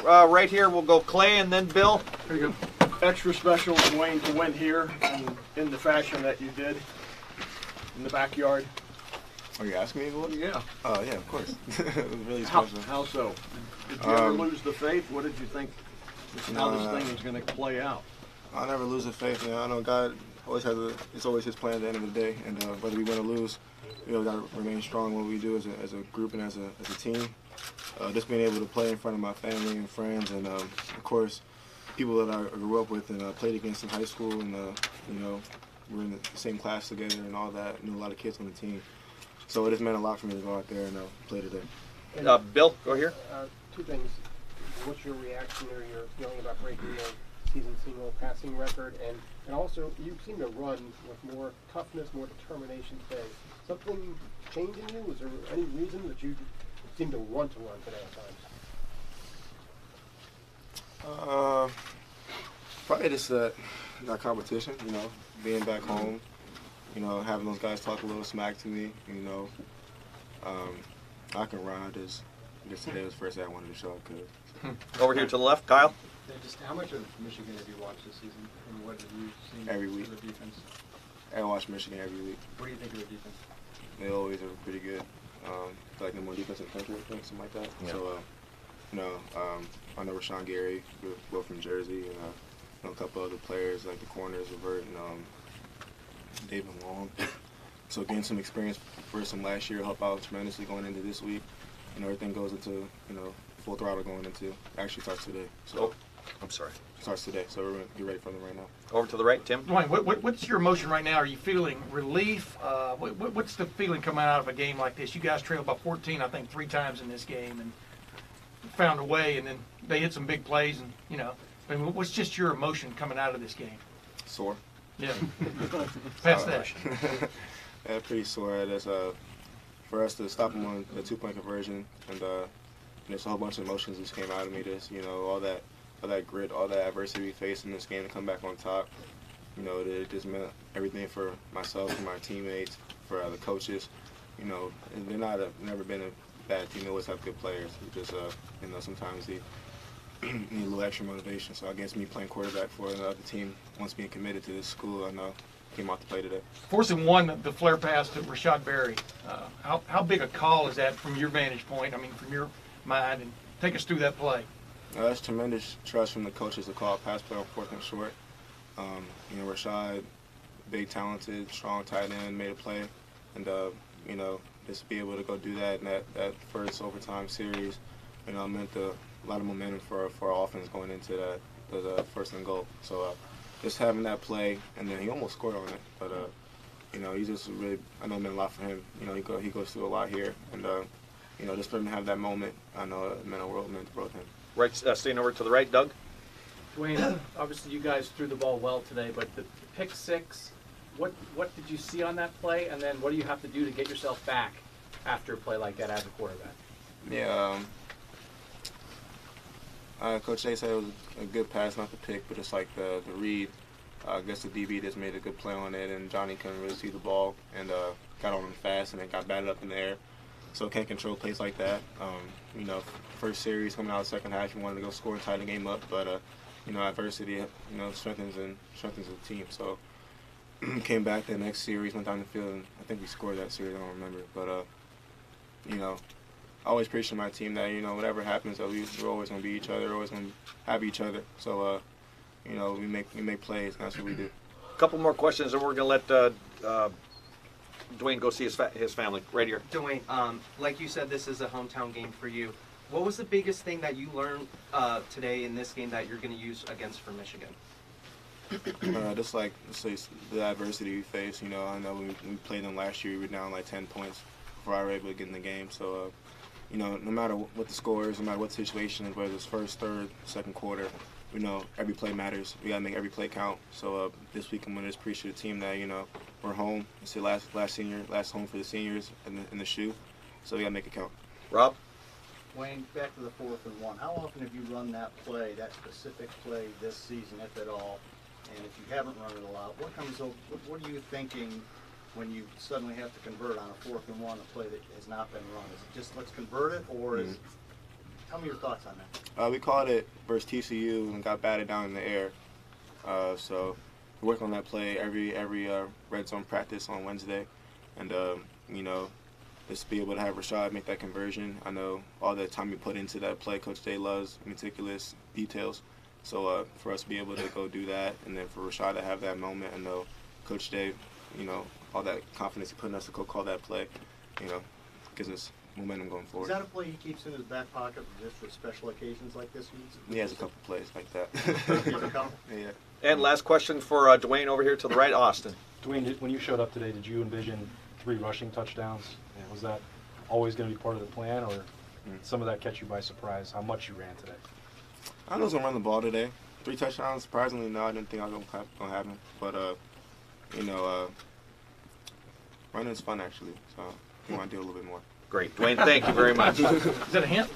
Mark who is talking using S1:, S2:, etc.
S1: right here. We'll go Clay and then Bill.
S2: There you go. Extra special, Dwayne, to win here and in the fashion that you did in the backyard.
S3: Are you asking me what?
S2: Yeah.
S3: Oh, yeah, of course. It was really special.
S2: How so? Did you ever lose the faith? What did you think how this thing was going to play out?
S3: I'll never lose the faith. I know God always has it's always His plan at the end of the day, and whether we win or lose, we got to remain strong in what we do as a group and as a team. Just being able to play in front of my family and friends, and of course, people that I grew up with and played against in high school, and you know, we're in the same class together and all that. I knew a lot of kids on the team, so it just meant a lot for me to go out there and play today.
S1: Bill, go here.
S4: Two things. What's your reaction or your feeling about breaking the season single passing record, and also you seem to run with more toughness, more determination today. Something changed in you? Was there any reason that you seem to want to run today at times?
S3: Probably just that competition, you know, being back home, you know, having those guys talk a little smack to me, you know. I can run. I guess today was the first day I wanted to show I could.
S1: Over here to the left, Kyle.
S5: Just how much of Michigan have you watched this season, and what have you seen
S3: Every week.
S5: of the defense?
S3: I watch Michigan every week.
S5: What do you think of their defense?
S3: They always are pretty good. I feel like they're more defensive country, I think, something like that.
S1: Yeah.
S3: So, you know, I know Rashawn Gary, both from Jersey, and you know, a couple other players like the corners, Revert and David Long. So getting some experience for some last year helped out tremendously going into this week. You know, everything goes into, you know, full throttle going into. Actually starts today. So
S1: I'm sorry.
S3: Starts today. So we're going to get ready for them right now.
S1: Over to the right, Tim.
S6: Dwayne, what's your emotion right now? Are you feeling relief? What's the feeling coming out of a game like this? You guys trailed by 14, I think, 3 times in this game, and found a way, and then they hit some big plays, and, you know, I mean, what's just your emotion coming out of this game?
S3: Sore.
S6: Yeah. Past that.
S3: Yeah, pretty sore. That's for us to stop them on the 2-point conversion, and there's a whole bunch of emotions just came out of me. Just, you know, all that grit, all that adversity we faced in this game to come back on top. You know, it just meant everything for myself, for my teammates, for the coaches. You know, and they're never been a bad team. They always have good players. It just, you know, sometimes they need a little extra motivation. So I guess me playing quarterback for another team, once being committed to this school, I know came out to play today. 4th and 1,
S6: the flare pass to Rashad Berry. How big a call is that from your vantage point? I mean, from your mind, and take us through that play.
S3: That's tremendous trust from the coaches to call a pass play on 4th and short. You know, Rashad, big, talented, strong tight end, made a play, and you know, just be able to go do that in that first overtime series, you know, meant a lot of momentum for our offense going into the 1st and goal. So just having that play, and then he almost scored on it, but you know, he just really, I know it meant a lot for him. You know, he goes through a lot here, and you know, just for him to have that moment, I know it meant a world to him.
S1: Right, staying over to the right, Doug.
S7: Dwayne, obviously you guys threw the ball well today, but the pick 6, what did you see on that play, and then what do you have to do to get yourself back after a play like that as a quarterback?
S3: Yeah, Coach Jay said it was a good pass, not the pick, but just like the read. I guess the DB just made a good play on it, and Johnny couldn't really see the ball, and got on him fast, and it got batted up in the air. So can't control plays like that. You know, first series coming out of the second half, you wanted to go score and tie the game up, but you know, adversity, you know, strengthens the team. So came back the next series, went down the field, and I think we scored that series. I don't remember, but you know, I always preach to my team that, you know, whatever happens, we're always gonna be each other, we're always gonna have each other. So you know, we make plays, and that's what we do.
S1: A couple more questions, and we're gonna let Dwayne go see his family right here.
S8: Dwayne, like you said, this is a hometown game for you. What was the biggest thing that you learned today in this game that you're going to use against for Michigan?
S3: Just like the adversity we face. You know, I know when we played them last year, we were down like 10 points before I were able to get in the game. So, you know, no matter what the score is, no matter what the situation is, whether it's first, third, second quarter, we know every play matters. We got to make every play count. So this week I'm going to just preach to the team that, you know, we're home. It's the last home for the seniors in the shoe. So we got to make it count.
S1: Rob?
S5: Wayne, back to the 4th and 1. How often have you run that play, that specific play this season, if at all? And if you haven't run it a lot, what are you thinking when you suddenly have to convert on a 4th and 1, a play that has not been run? Is it just let's convert it, or is Tell me your thoughts on that.
S3: We called it versus TCU and got batted down in the air. So we work on that play every red zone practice on Wednesday, and you know, just be able to have Rashad make that conversion. I know all the time you put into that play, Coach Day loves meticulous details. So for us to be able to go do that, and then for Rashad to have that moment, I know Coach Day, you know, all that confidence he put in us to go call that play, you know, gives us momentum going
S5: Is
S3: forward.
S5: that a play he keeps in his back pocket just for special occasions like this?
S3: He has a couple plays like that.
S5: He has a couple?
S3: Yeah.
S1: And last question for Dwayne over here to the right, Austin.
S9: Dwayne, when you showed up today, did you envision 3 rushing touchdowns? And was that always going to be part of the plan, or did some of that catch you by surprise, how much you ran today?
S3: I know I was going to run the ball today. 3 touchdowns, surprisingly, no, I didn't think I was going to happen. But, you know, running is fun, actually. So we want to do a little bit more.
S1: Great. Dwayne, thank you very much.
S6: Is that a hint?